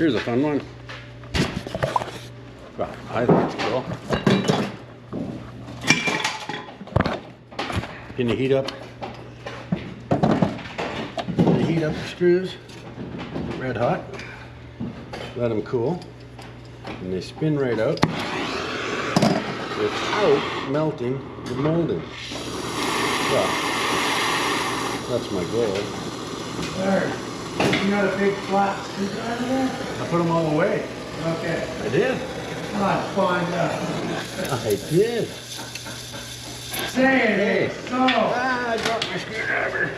Here's a fun one. Well, I think it's cool. Can you heat up? Heat up the screws, red hot. Let them cool, and they spin right out without melting the molding. Well, that's my goal. There. You got a big flat screwdriver there? I put them all away. Okay. I did. Let's find out. I did. Say it is so. I dropped my screwdriver.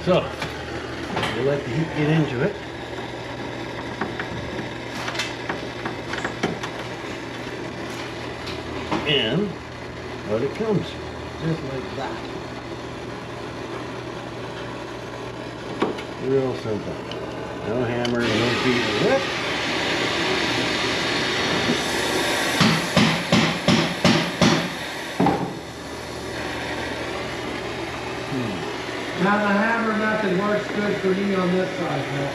So, we'll let the heat get into it. And out it comes, just like that. Real simple. No hammer, no beating it. Now the hammer method works good for me on this side, man.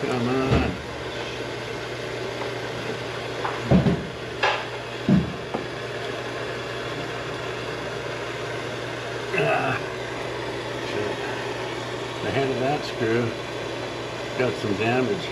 Come on. Shit. The head of that screw got some damage.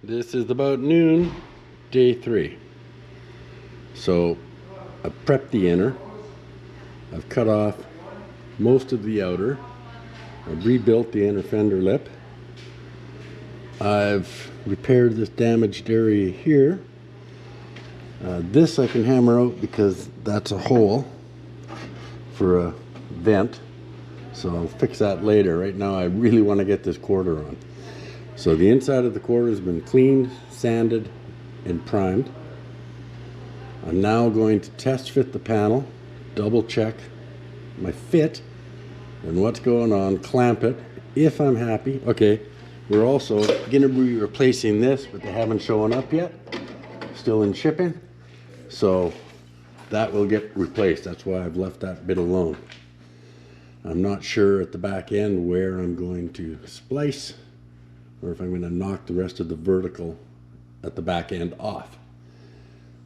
This is about noon, day 3. So I've prepped the inner. I've cut off most of the outer. I've rebuilt the inner fender lip. I've repaired this damaged area here. This I can hammer out because that's a hole for a vent. So I'll fix that later. Right now I really want to get this quarter on. So the inside of the quarter has been cleaned, sanded, and primed. I'm now going to test fit the panel, double check my fit and what's going on, clamp it if I'm happy. Okay, we're also going to be replacing this, but they haven't shown up yet. Still in shipping. So that will get replaced. That's why I've left that bit alone. I'm not sure at the back end where I'm going to splice or if I'm going to knock the rest of the vertical at the back end off.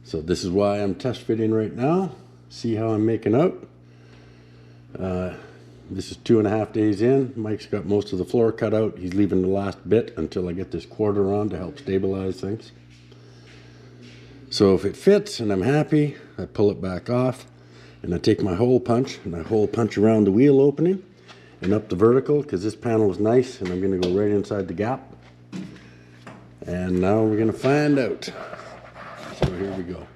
So this is why I'm test fitting right now. See how I'm making out. This is 2.5 days in. Mike's got most of the floor cut out. He's leaving the last bit until I get this quarter on to help stabilize things. So if it fits and I'm happy, I pull it back off and I take my hole punch and I hole punch around the wheel opening and up the vertical because this panel is nice and I'm going to go right inside the gap. And now we're going to find out. So here we go.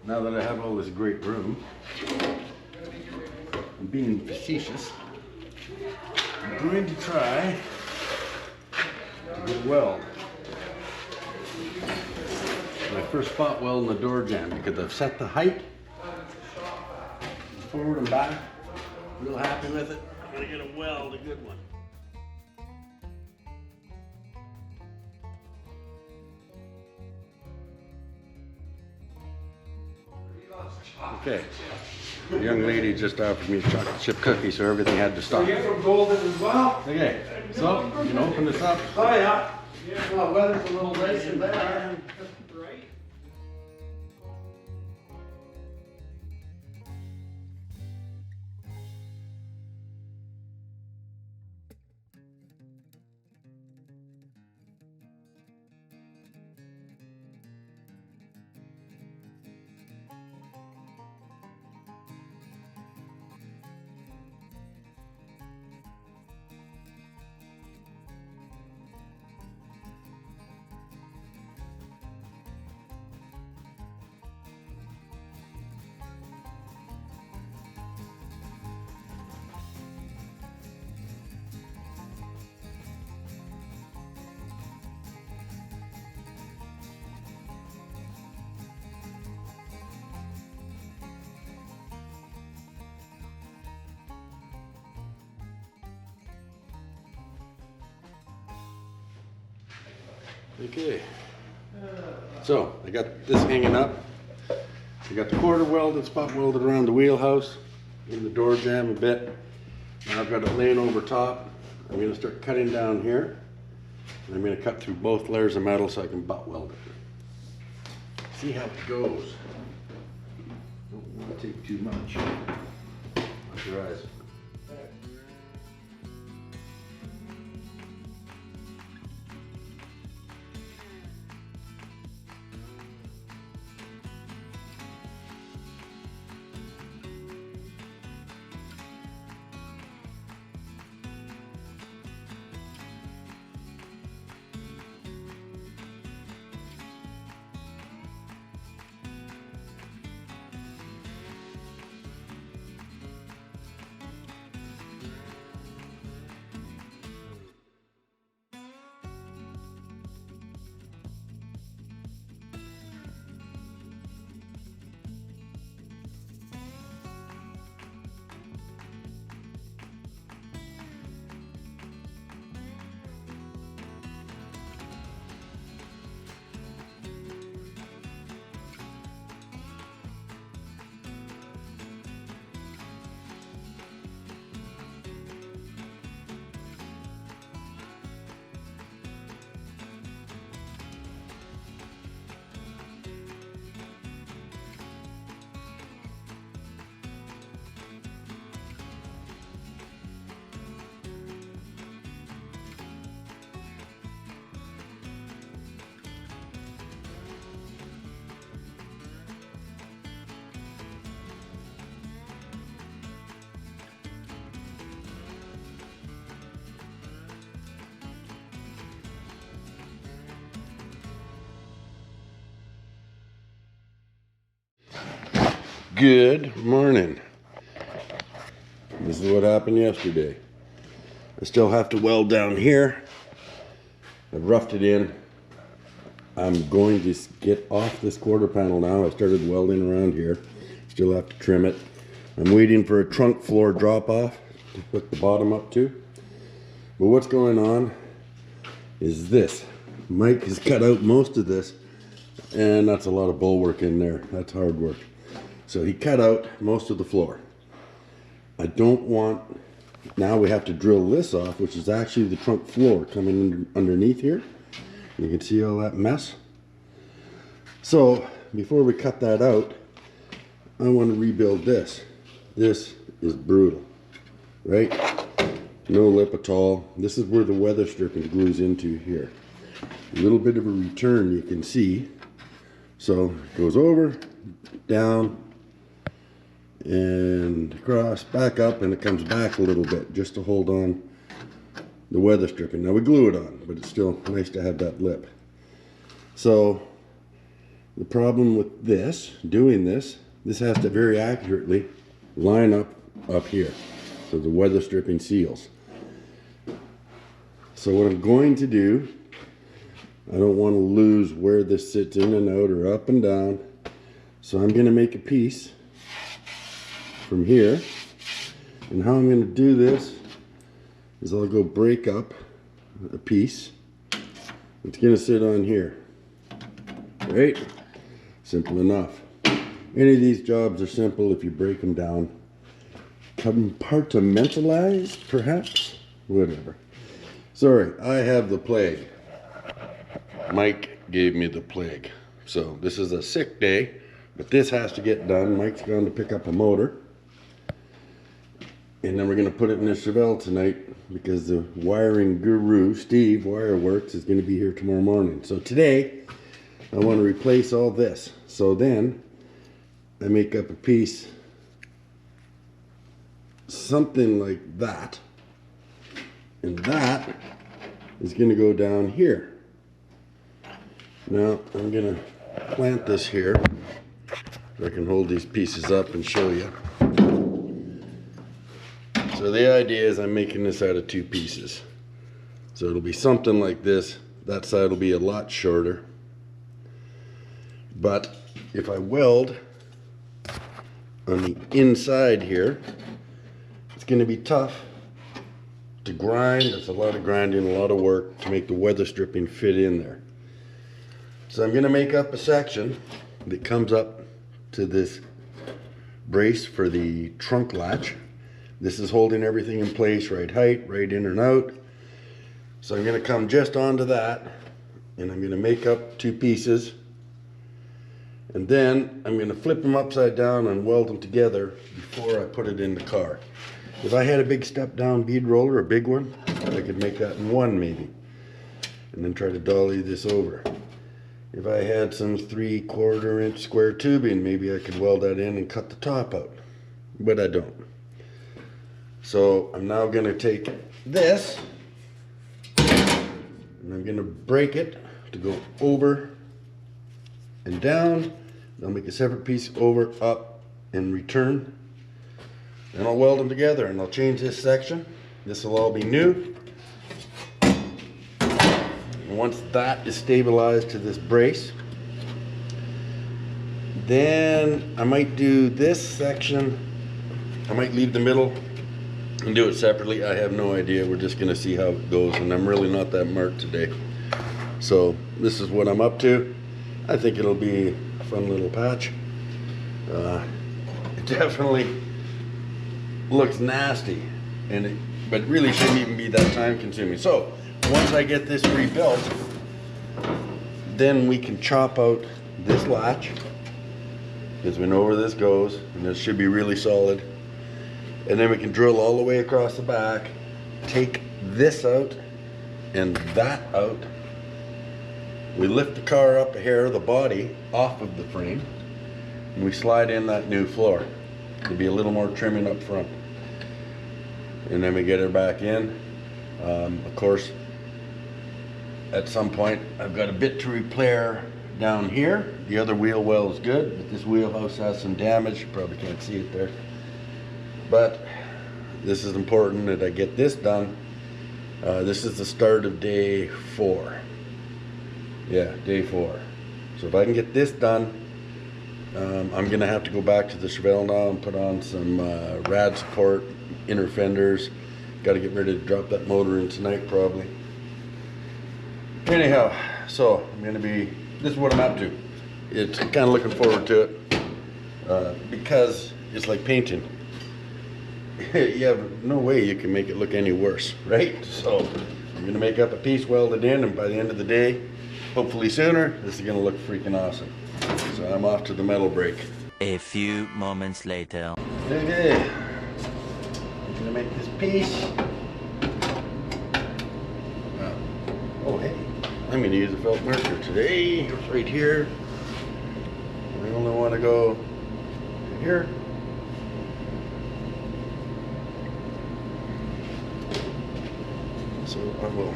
Now that I have all this great room, I'm being facetious. I'm going to try to get weld. My first spot weld in the door jamb because I've set the height forward and back. Real happy with it. I'm gonna get a weld, a good one. Okay, the young lady just offered me a chocolate chip cookie, so everything had to stop. You're from Golden as well? Okay, so you can open this up. Oh yeah. Well, weather's a little nicer there. Right. Okay, so I got this hanging up. I got the quarter welded, spot welded around the wheelhouse, in the door jamb a bit. Now I've got it laying over top. I'm going to start cutting down here. I'm going to cut through both layers of metal so I can butt weld it. See how it goes. Don't want to take too much. Watch your eyes. Good morning. This is what happened yesterday. I still have to weld down here. I've roughed it in. I'm going to get off this quarter panel now. I started welding around here. Still have to trim it. I'm waiting for a trunk floor drop off to put the bottom up to. But what's going on is this. Mike has cut out most of this, and that's a lot of bull work in there. That's hard work. So he cut out most of the floor. I don't want, now we have to drill this off, which is actually the trunk floor coming underneath here. You can see all that mess. So before we cut that out, I want to rebuild this. This is brutal, right? No lip at all. This is where the weather stripping glues into here. A little bit of a return you can see. So it goes over, down, and across, back up, and it comes back a little bit just to hold on the weather stripping. Now we glue it on, but it's still nice to have that lip. So the problem with this, doing this has to very accurately line up here so the weather stripping seals. So what I'm going to do, I don't want to lose where this sits in and out or up and down, so I'm going to make a piece from here, and how I'm going to do this is I'll go break up a piece. It's going to sit on here, right? Simple enough. Any of these jobs are simple if you break them down. Compartmentalized, perhaps? Whatever. Sorry, I have the plague. Mike gave me the plague. So this is a sick day, but this has to get done. Mike's going to pick up a motor. And then we're going to put it in the Chevelle tonight because the wiring guru, Steve Wireworks, is going to be here tomorrow morning. So today, I want to replace all this. So then, I make up a piece, something like that. And that is going to go down here. Now, I'm going to plant this here so I can hold these pieces up and show you. So the idea is I'm making this out of two pieces. So it'll be something like this. That side will be a lot shorter. But if I weld on the inside here, it's going to be tough to grind. It's a lot of grinding, a lot of work to make the weather stripping fit in there. So I'm going to make up a section that comes up to this brace for the trunk latch. This is holding everything in place, right height, right in and out. So I'm going to come just onto that, and I'm going to make up 2 pieces. And then I'm going to flip them upside down and weld them together before I put it in the car. If I had a big step down bead roller, a big one, I could make that in 1 maybe. And then try to dolly this over. If I had some 3/4 inch square tubing, maybe I could weld that in and cut the top out. But I don't. So I'm now going to take this, and I'm going to break it to go over and down. I'll make a separate piece over, up, and return. Then I'll weld them together, and I'll change this section. This will all be new. And once that is stabilized to this brace, then I might do this section. I might leave the middle and do it separately. I have no idea. We're just going to see how it goes, and I'm really not that marked today. So this is what I'm up to. I think it'll be a fun little patch. It definitely looks nasty, but it really shouldn't even be that time consuming. So once I get this rebuilt, then we can chop out this latch, because we know where this goes, and this should be really solid. And then we can drill all the way across the back, take this out and that out. We lift the car up a hair, the body, off of the frame, and we slide in that new floor. There'll be a little more trimming up front. And then we get her back in. Of course, at some point, I've got a bit to repair down here. The other wheel well is good, but this wheelhouse has some damage. You probably can't see it there. But this is important that I get this done. This is the start of day 4. Yeah, day 4. So if I can get this done, I'm gonna have to go back to the Chevelle now and put on some rad support, inner fenders. Got to get ready to drop that motor in tonight probably. Anyhow, so this is what I'm up to. It's kind of looking forward to it because it's like painting. You have no way you can make it look any worse, right? So I'm going to make up a piece, weld it in, and by the end of the day, hopefully sooner, this is going to look freaking awesome. So I'm off to the metal break. A few moments later. Okay, I'm going to make this piece. Oh hey, I'm going to use a felt marker today. It's right here. I only want to go here. So I will,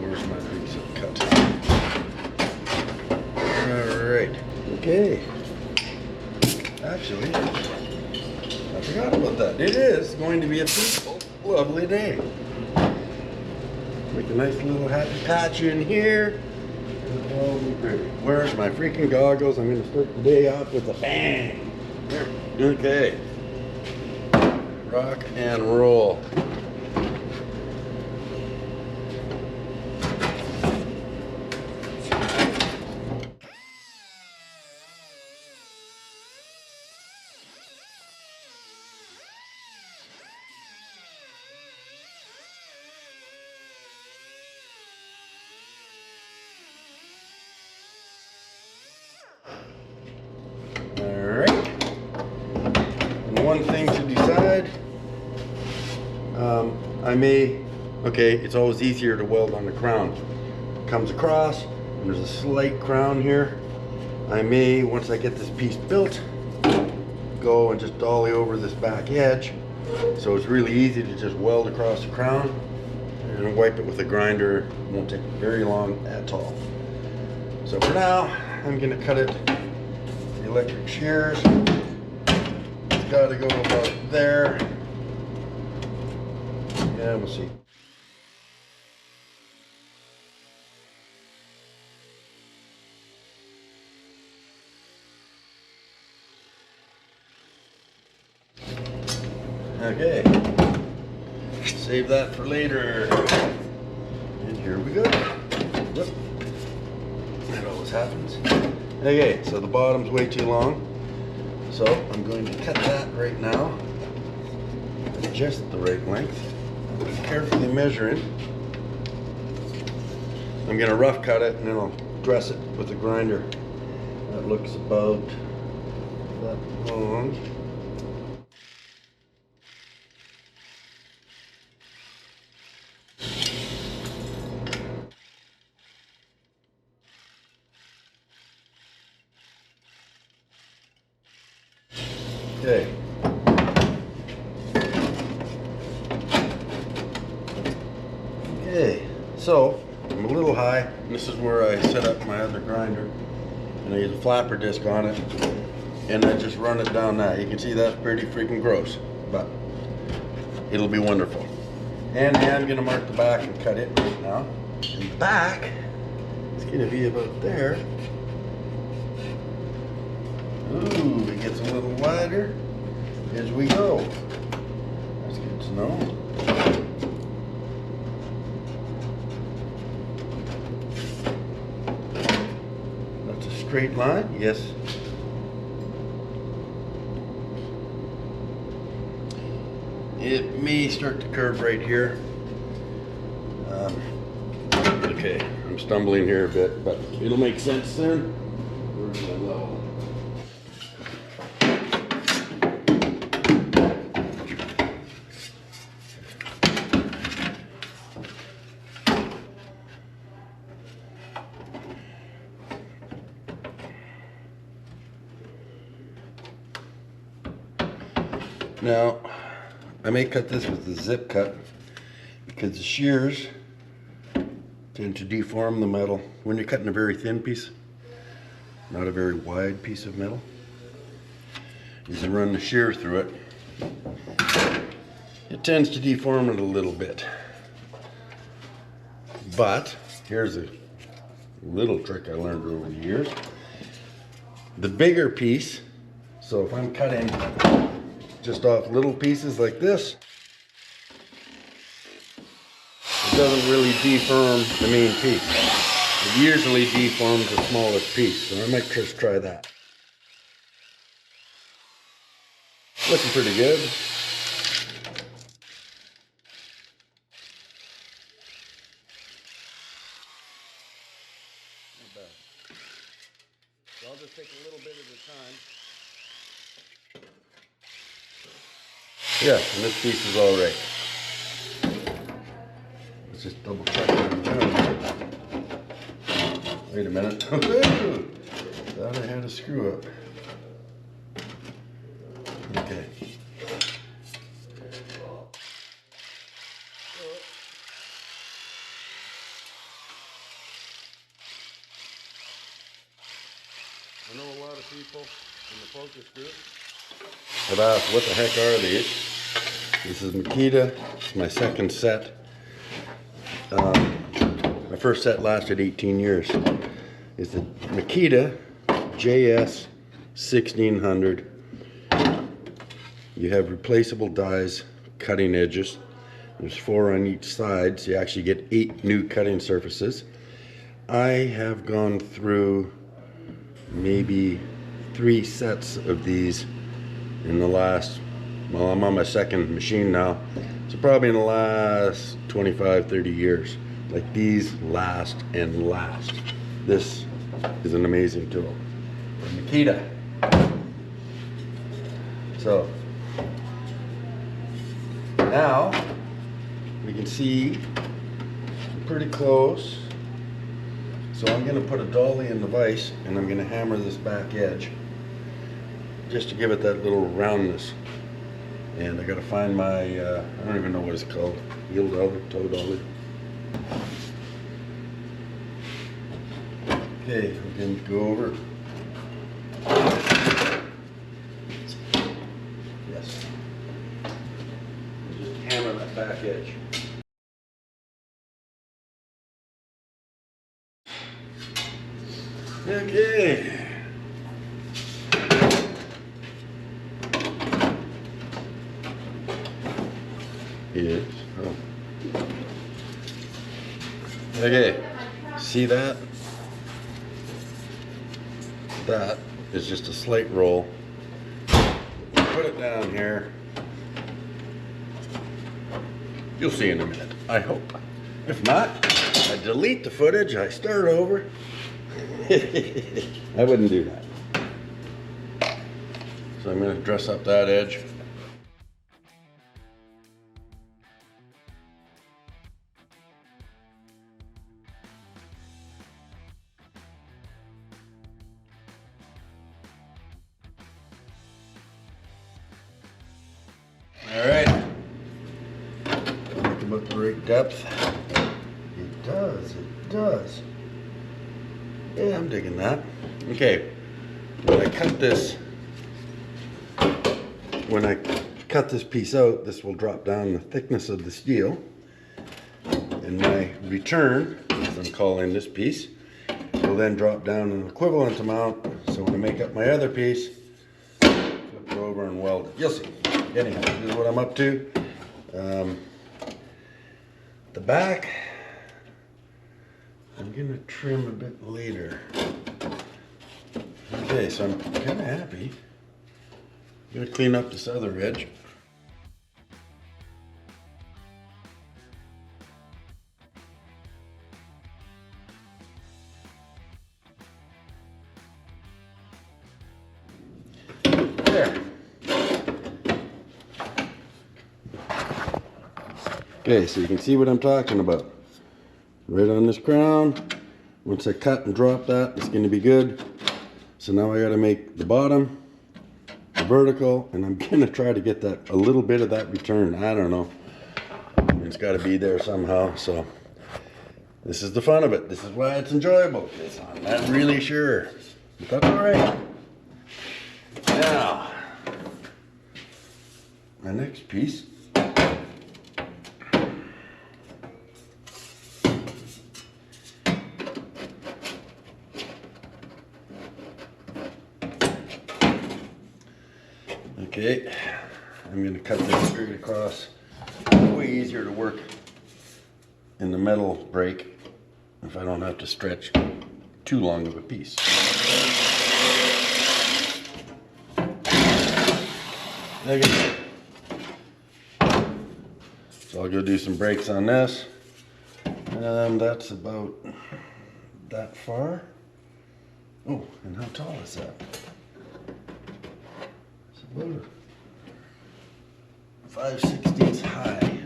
where's my piece of cut? Alright, okay. Actually, I forgot about that. It is going to be a peaceful, lovely day. Make a nice little happy patch in here. And it'll all be pretty. Where's my freaking goggles? I'm going to start the day off with a bang. Okay. Rock and roll. One thing to decide, it's always easier to weld on the crown. It comes across, and there's a slight crown here. I may, once I get this piece built, go and just dolly over this back edge. So it's really easy to just weld across the crown and wipe it with a grinder. It won't take very long at all. So for now, I'm going to cut it with the electric shears. Got to go about there. Yeah, we'll see. Okay. Save that for later. And here we go. Whoop. That always happens. Okay, so the bottom's way too long. So I'm going to cut that right now at just the right length. Carefully measuring. I'm going to rough cut it and then I'll dress it with a grinder. That looks about that long. Okay. Okay, so I'm a little high, and this is where I set up my other grinder, and I use a flapper disc on it, and I just run it down that. You can see that's pretty freaking gross, but it'll be wonderful. And I'm gonna mark the back and cut it right now. And the back is gonna be about there. Ooh, it gets a little wider as we go. That's good to know. That's a straight line, yes. It may start to curve right here. Okay, I'm stumbling here a bit, but it'll make sense soon. Where's my level? Now, I may cut this with the zip cut because the shears tend to deform the metal when you're cutting a very thin piece, not a very wide piece of metal. You can run the shear through it. It tends to deform it a little bit. But here's a little trick I learned over the years. The bigger piece, so if I'm cutting just off little pieces like this, it doesn't really deform the main piece. It usually deforms the smallest piece, so I might just try that. Looking pretty good. Not bad. So I'll just take a little bit at a time. Yeah, and this piece is all right. Let's just double check that. Wait a minute. Thought I had a screw up. Okay. I know a lot of people in the focus group have asked, what the heck are these? This is Makita. It's my second set. My first set lasted 18 years. It's the Makita JS 1600. You have replaceable dies, cutting edges. There's 4 on each side, so you actually get 8 new cutting surfaces. I have gone through maybe 3 sets of these in the last, well, I'm on my second machine now, so probably in the last 25-30 years. Like, these last and last. This is an amazing tool from Makita. So now we can see pretty close. So I'm going to put a dolly in the vise and I'm going to hammer this back edge just to give it that little roundness. And I got to find my, I don't even know what it's called, heel dolly, toe dolly. Okay, we're going to go over. Yes. Just hammer that back edge. Okay. Yes. Oh. Okay. See that? That is just a slate roll put it down here. You'll see in a minute, I hope. If not, I delete the footage, I start over. I wouldn't do that. So I'm going to dress up that edge. All right. Think about the right depth. It does, it does. Yeah, I'm digging that. Okay, when I cut this piece out, this will drop down the thickness of the steel. And my return, as I'm calling this piece, will then drop down an equivalent amount. So when I make up my other piece, flip it over and weld it. You'll see. Anyhow, this is what I'm up to. The back, I'm gonna trim a bit later. Okay, so I'm kind of happy. I'm gonna clean up this other edge. There. Okay, so you can see what I'm talking about. Right on this crown. Once I cut and drop that, it's going to be good. So now I got to make the bottom, the vertical, and I'm going to try to get that a little bit of that return. I don't know. It's got to be there somehow. So this is the fun of it. This is why it's enjoyable. I'm not really sure, but that's all right. Now, my next piece. Okay, I'm going to cut this straight across. Way easier to work in the metal brake if I don't have to stretch too long of a piece. Okay. So I'll go do some brakes on this. That's about that far. Oh, and how tall is that? About 5/16 high.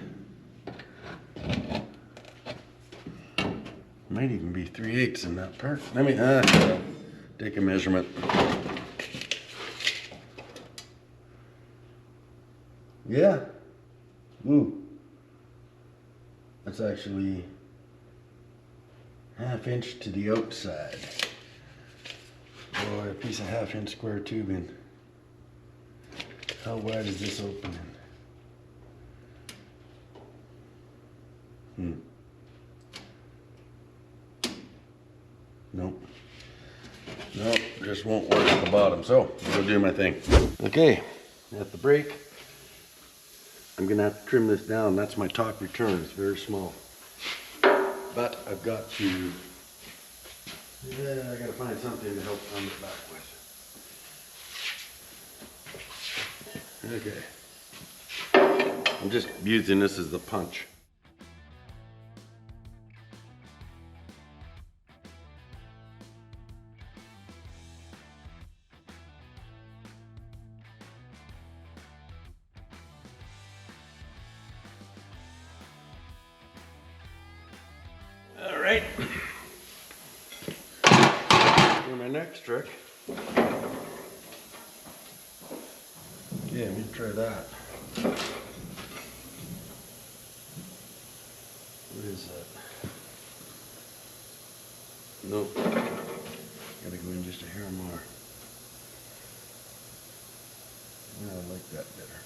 Might even be 3/8 in that part. Let me take a measurement. Yeah. Ooh. That's actually 1/2 inch to the outside. Boy, a piece of 1/2 inch square tubing. How wide is this opening? Nope. Nope, just won't work at the bottom. So, I'll go do my thing. Okay, at the brake, I'm gonna have to trim this down. That's my top return, it's very small. But I've got to, I gotta find something to help thumb it back with. Okay. I'm just using this as the punch. All right. For my next trick. Yeah, let me try that. What is that? Nope. Gotta go in just a hair more. Yeah, I like that better.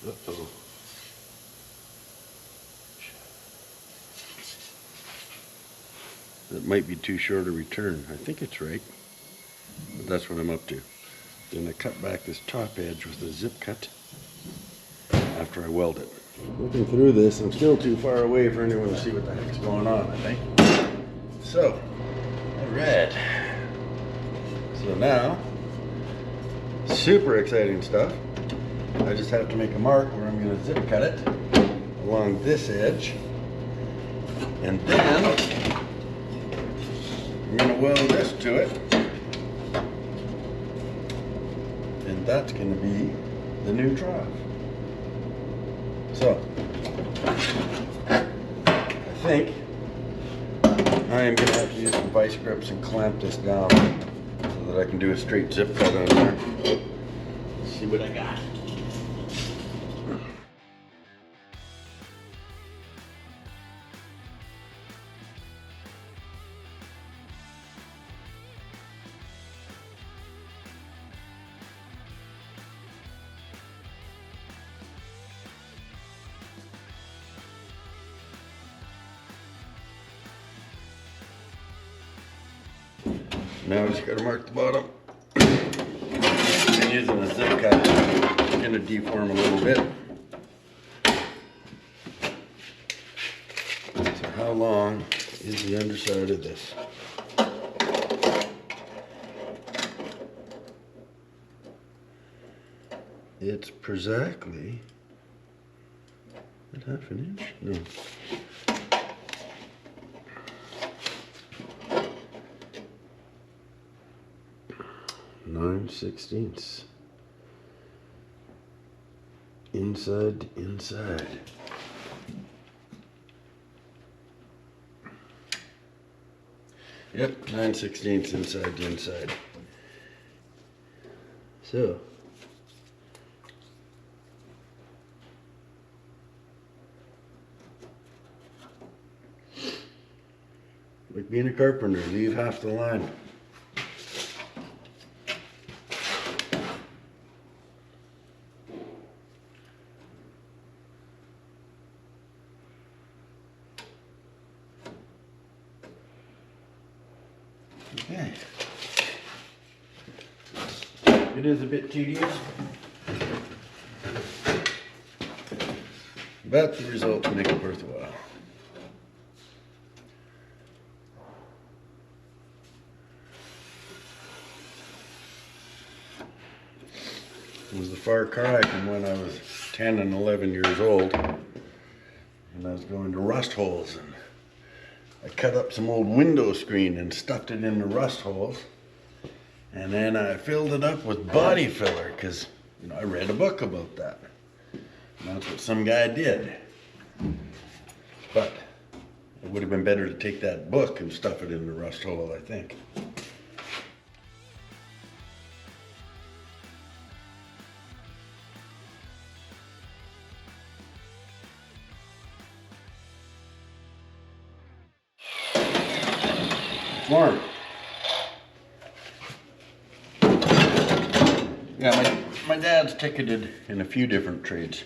Uh-oh. That might be too short a return. I think it's right, but that's what I'm up to. Then I cut back this top edge with a zip cut after I weld it. Looking through this, I'm still too far away for anyone to see what the heck's going on, I think. So, alright. So now, super exciting stuff. I just have to make a mark where I'm going to zip cut it along this edge. And then, I'm going to weld this to it. And that's going to be the new trough. So, I think I am going to have to use some vice grips and clamp this down so that I can do a straight zip cut on there. Let's see what I got. Now I just got to mark the bottom. I'm using a zip cut. It's going to deform a little bit. So how long is the underside of this? It's exactly half an inch? No. 9/16 inside to inside. Yep, 9/16 inside to inside. So like being a carpenter, leave half the line. Okay. It is a bit tedious, but the results make it worthwhile. It was the far cry from when I was 10 and 11 years old, and I was going to rust holes, and I cut up some old window screen and stuffed it in the rust holes, and then I filled it up with body filler because, you know, I read a book about that. And that's what some guy did. But it would have been better to take that book and stuff it in the rust hole, I think. Warm. Yeah, my dad's ticketed in a few different trades.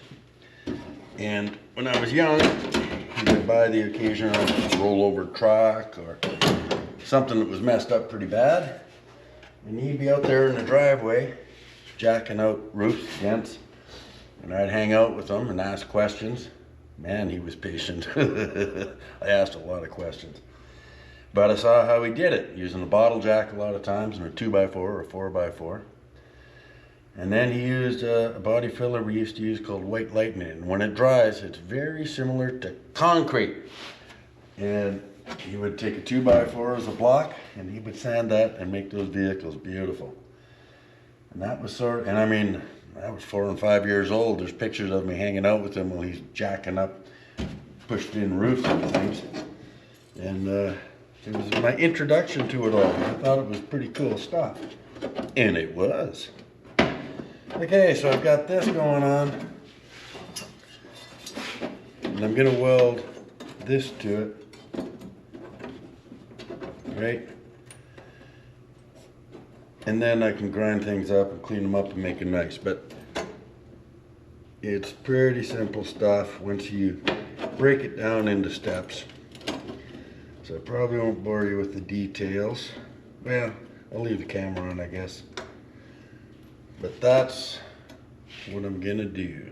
And when I was young, he would buy the occasional rollover truck or something that was messed up pretty bad. And he'd be out there in the driveway, jacking out roofs, vents. And I'd hang out with him and ask questions. Man, he was patient. I asked a lot of questions. But I saw how he did it, using a bottle jack a lot of times, and a 2x4 or a 4x4. And then he used a body filler we used to use called White Lightning. And when it dries, it's very similar to concrete. And he would take a 2x4 as a block, and he would sand that and make those vehicles beautiful. And that was and I mean, I was 4 and 5 years old. There's pictures of me hanging out with him while he's jacking up pushed in roofs and things. And it was my introduction to it all. I thought it was pretty cool stuff. And it was. Okay, so I've got this going on. And I'm going to weld this to it. Right? And then I can grind things up and clean them up and make it nice. But it's pretty simple stuff once you break it down into steps. So I probably won't bore you with the details. Well, I'll leave the camera on, I guess. But that's what I'm gonna do.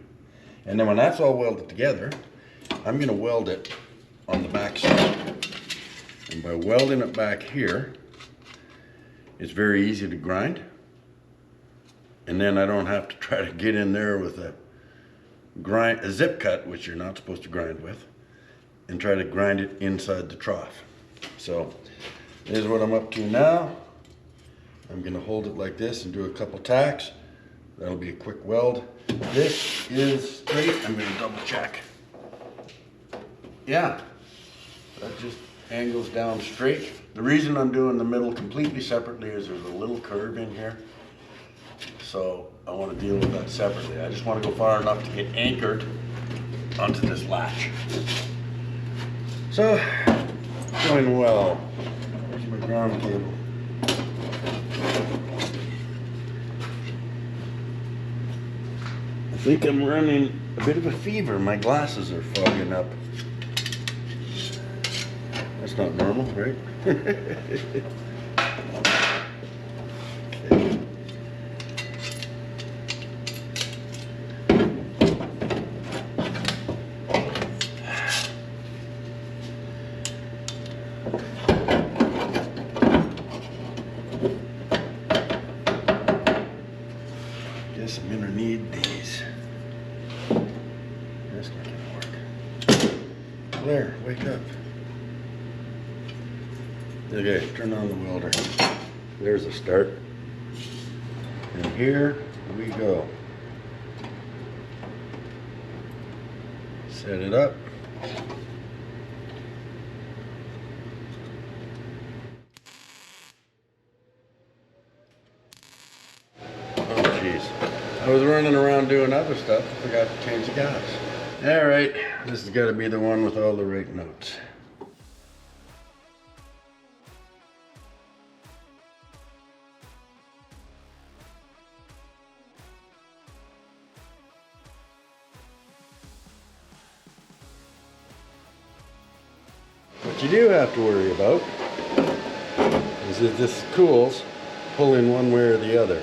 And then when that's all welded together, I'm gonna weld it on the back side. And by welding it back here, it's very easy to grind. And then I don't have to try to get in there with a zip cut, which you're not supposed to grind with, and try to grind it inside the trough. So this is what I'm up to now. I'm gonna hold it like this and do a couple tacks. That'll be a quick weld. This is straight. I'm gonna double check. Yeah, that just angles down straight. The reason I'm doing the middle completely separately is there's a little curve in here. So I want to deal with that separately. I just want to go far enough to get anchored onto this latch. So, going well. Here's my ground cable. I think I'm running a bit of a fever. My glasses are fogging up. That's not normal, right? Okay. Guess I'm gonna need these. That's not gonna work. Claire, wake up. Okay, turn on the welder. There's a start. And here we go. Set it up. Oh jeez. I was running around doing other stuff. I forgot to change the gas. All right, this has got to be the one with all the right notes. What you do have to worry about is if this cools, pull in one way or the other.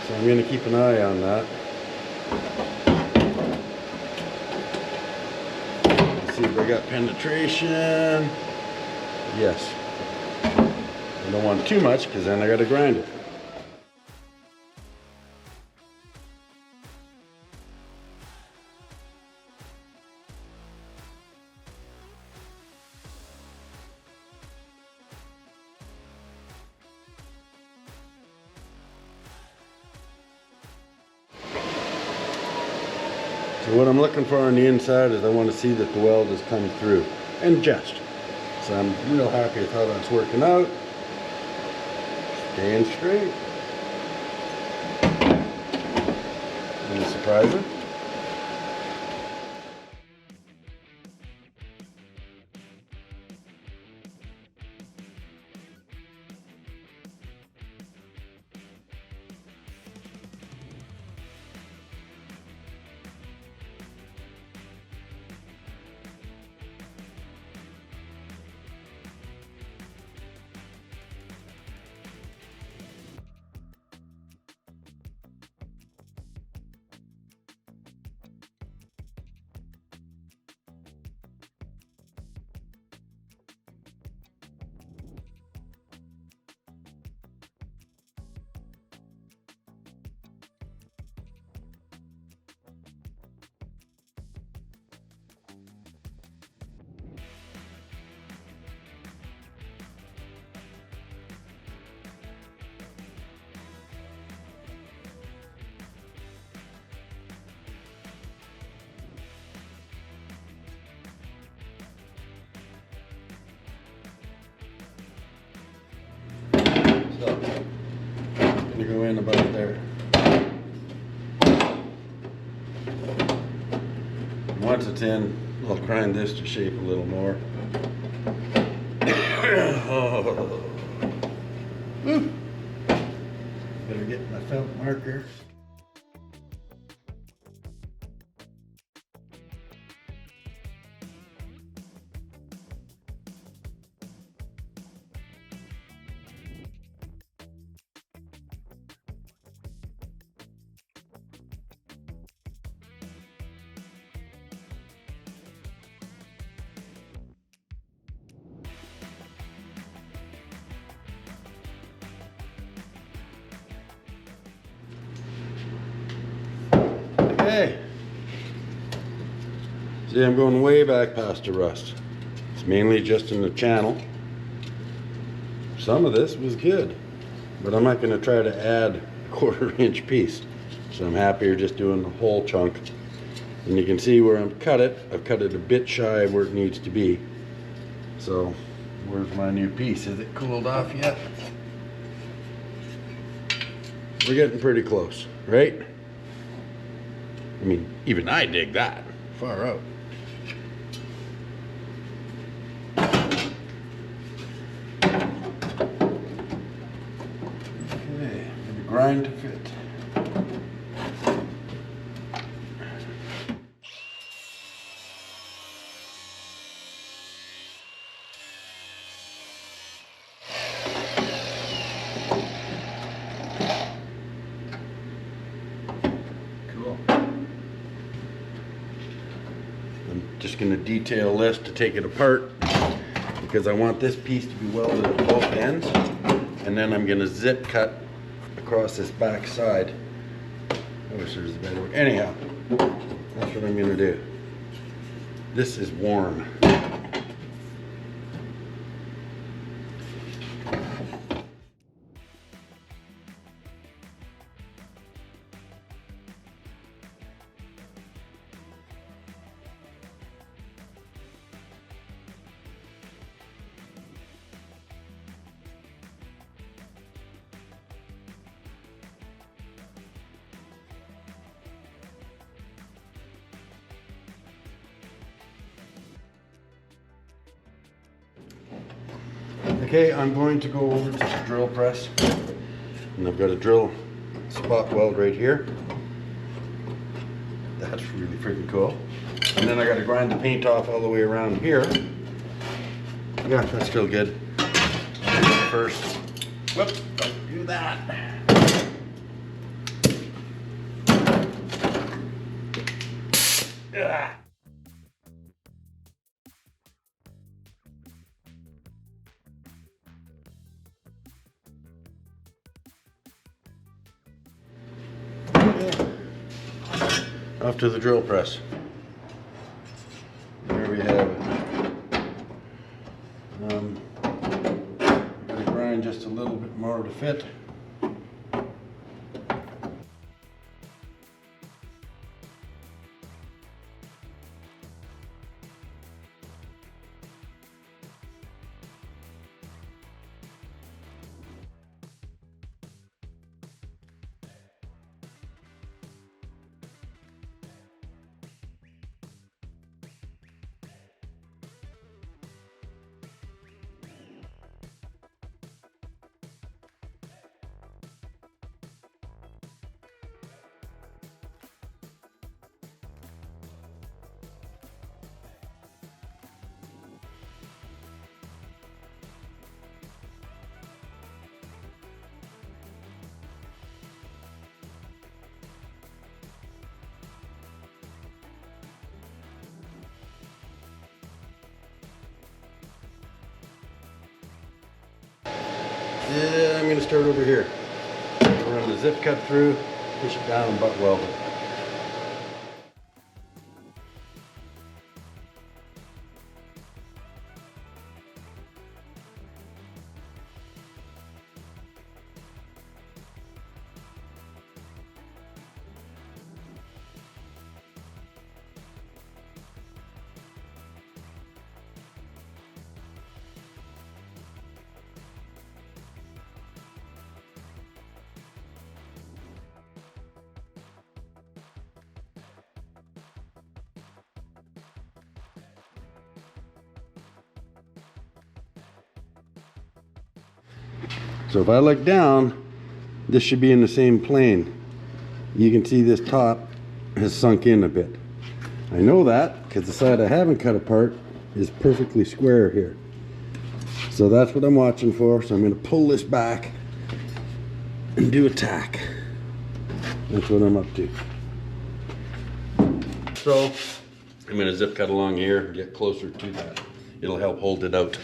So I'm going to keep an eye on that. Let's see if I got penetration. Yes. I don't want too much because then I got to grind it. So what I'm looking for on the inside is I want to see that the weld is coming through, and just. So I'm real happy with how that's working out. Staying straight. Any surprises? So, I'm gonna go in about there. Once it's in, I'll grind this to shape a little more. Oh. Woo. Better get my felt marker. Okay. See, I'm going way back past the rust. It's mainly just in the channel. Some of this was good, but I'm not going to try to add a 1/4 inch piece. So I'm happier just doing the whole chunk. And you can see where I've cut it a bit shy of where it needs to be. So where's my new piece? Is it cooled off yet? We're getting pretty close, right? I mean, even I dig that. Far out. Okay, the grind to fit. Just going to detail this to take it apart because I want this piece to be welded at both ends, and then I'm going to zip cut across this back side. I wish there was a better way. Anyhow, that's what I'm going to do. This is warm. Okay, I'm going to go over to the drill press, and I've got a drill spot weld right here. That's really freaking cool. And then I got to grind the paint off all the way around here. Yeah, that's still good. First, whoop, don't do that. Ugh. Off to the drill press. There we have it. I'm going to grind just a little bit more to fit. Yeah, I'm going to start over here. Run the zip cut through, push it down, and butt weld it. So if I look down, this should be in the same plane. You can see this top has sunk in a bit. I know that because the side I haven't cut apart is perfectly square here. So that's what I'm watching for. So I'm going to pull this back and do a tack. That's what I'm up to. So I'm going to zip cut along here and get closer to that. It'll help hold it out.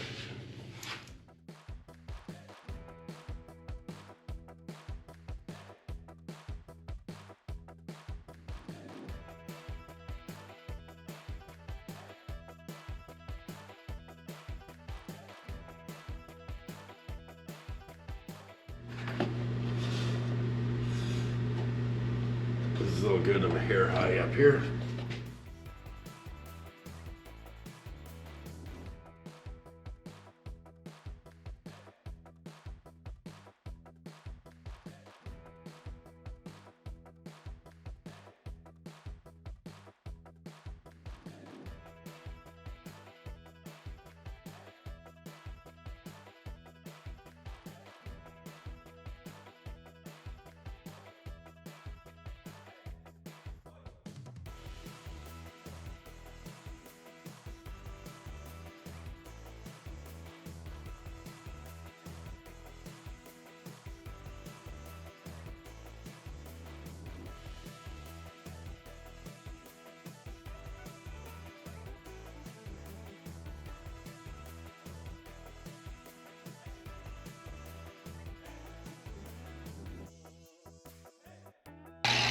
is a little good. I'm a hair high up here.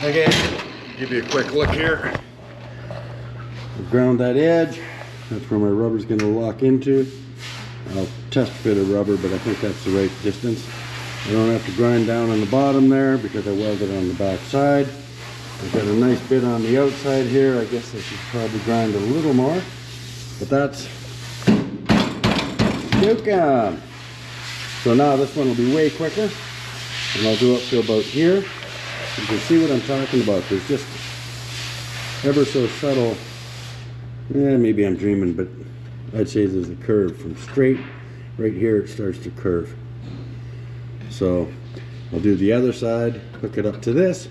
Okay, give you a quick look here. I've ground that edge. That's where my rubber's going to lock into. I'll test fit a rubber, but I think that's the right distance. I don't have to grind down on the bottom there because I welded on the back side. I've got a nice bit on the outside here. I guess I should probably grind a little more, but that's joking. So now this one will be way quicker, and I'll do up to about here. You can see what I'm talking about. There's just ever so subtle, maybe I'm dreaming, but I'd say there's a curve from straight right here. It starts to curve. So I'll do the other side, hook it up to this.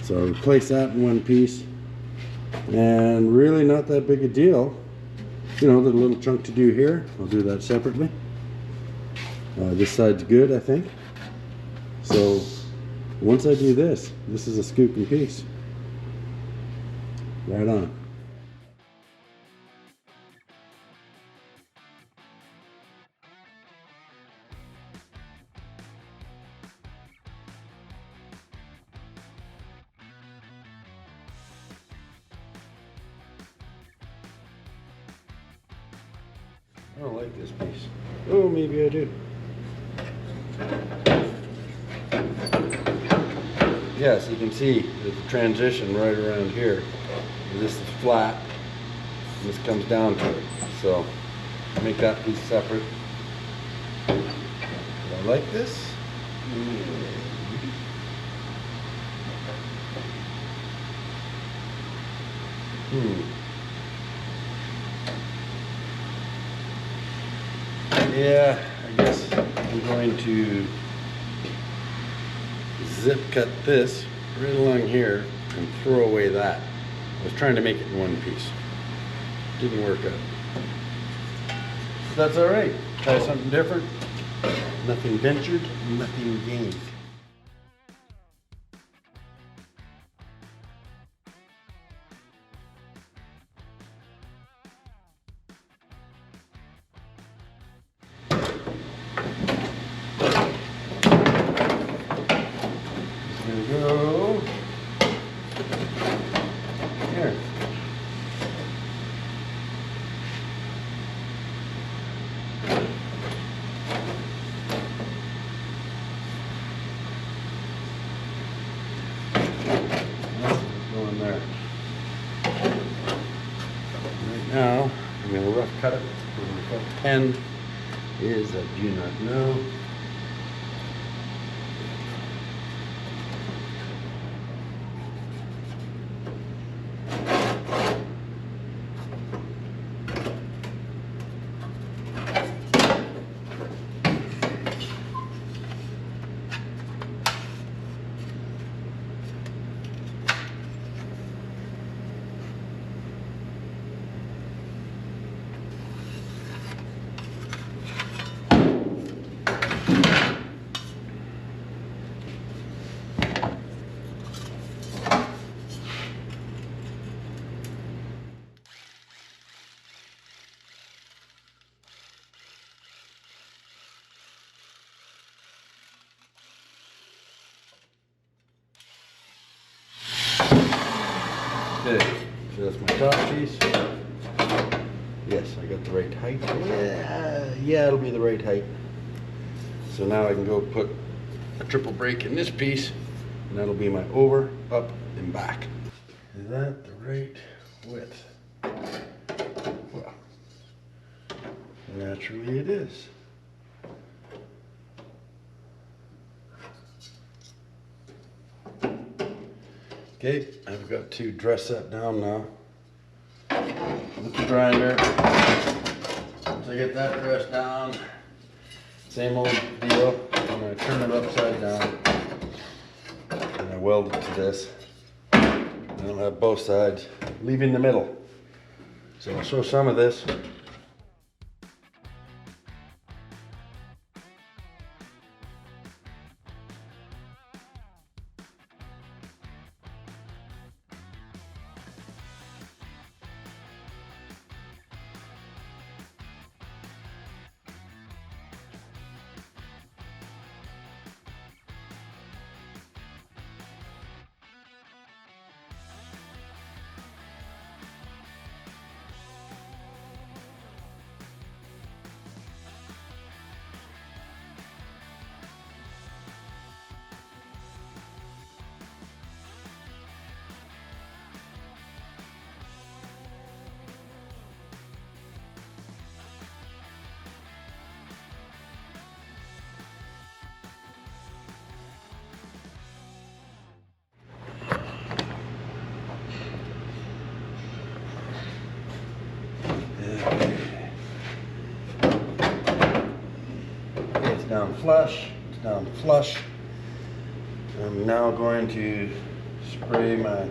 So I'll replace that in one piece, and really not that big a deal. You know, the little chunk to do here, I'll do that separately. This side's good, I think. So once I do this, this is a scooping piece. Right on. I don't like this piece. Oh, maybe I do. Yes, you can see there's a transition right around here. This is flat, and this comes down to it. So make that piece separate. Do I like this? Yeah, I guess I'm going to zip cut this right along here and throw away that. I was trying to make it in one piece. Didn't work out. That's all right. Try something different. Nothing ventured, nothing gained. Go here. Go in there. Right now, I'm going to rough cut it. What the pen is, I do not know. Okay, so that's my top piece. Yes, I got the right height. Yeah, it'll be the right height. So now I can go put a triple break in this piece And that'll be my over, up, and back. Is that the right width? Well, naturally it is. Okay, I've got to dress that down now with the grinder. Once I get that dressed down, same old deal. I'm going to turn it upside down and I weld it to this. And I'll have both sides, leaving the middle. So I'll show some of this. It's down flush, it's down flush. I'm now going to spray my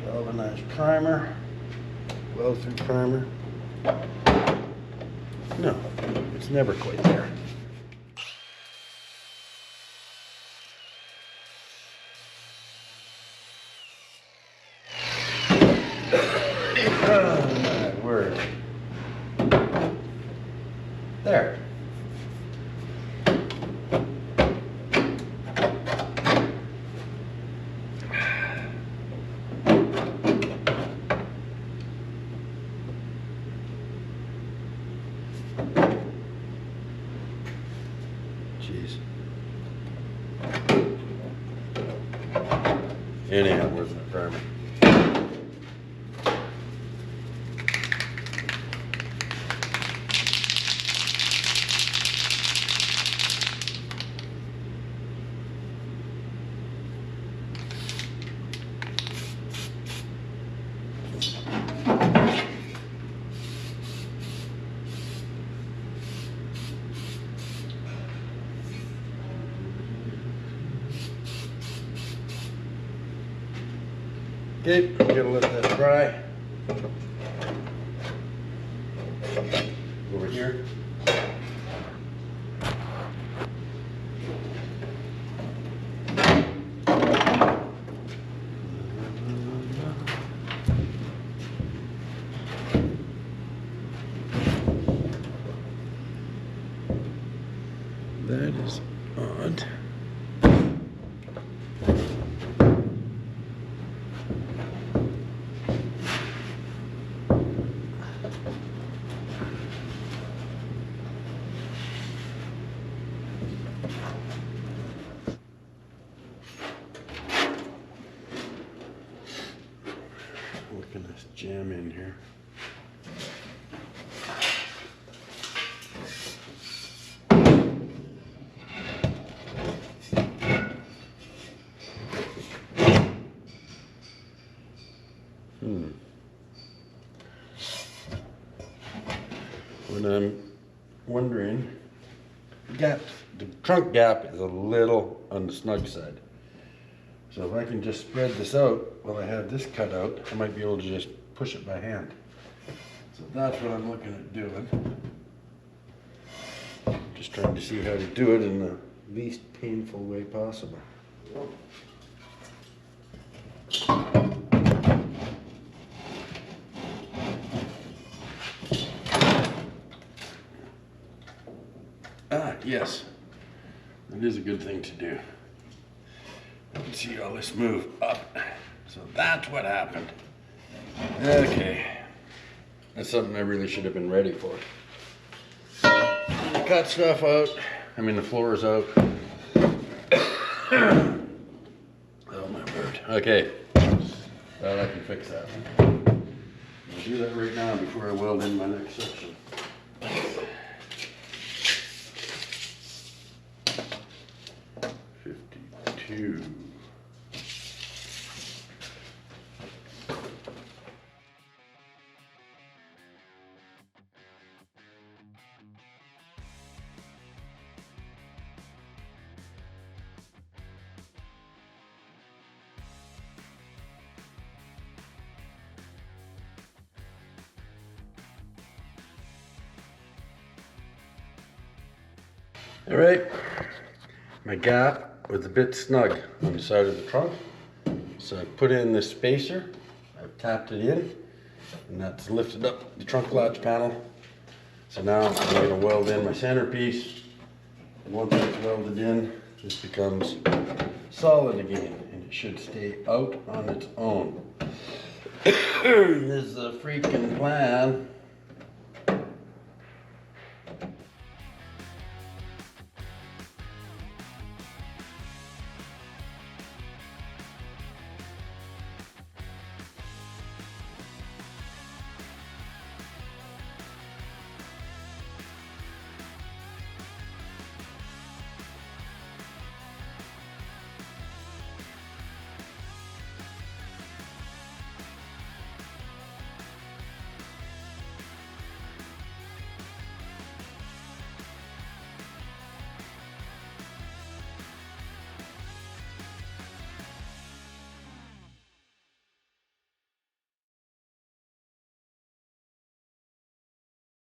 galvanized primer, weld through primer. No, it's never quite there. Oh my word. There. Jeez. Anyhow, where's my primer? Okay, I'm gonna let that dry. Over here. That is odd. What can this jam in here? What I'm wondering, the trunk gap is a little on the snug side. So if I can just spread this out while I have this cut out, I might be able to just push it by hand. So that's what I'm looking at doing. Just trying to see how to do it in the least painful way possible. Ah, yes. That is a good thing to do. You can see all this move up. So that's what happened. Okay. That's something I really should have been ready for. Cut stuff out. I mean, the floor is out. Okay, well, I can fix that. I'll do that right now before I weld in my next section. 52. All right, my gap was a bit snug on the side of the trunk, so I put in this spacer, I've tapped it in, and that's lifted up the trunk latch panel. So now I'm going to weld in my centerpiece, and once it's welded in, this becomes solid again, and it should stay out on its own. This is the freaking plan.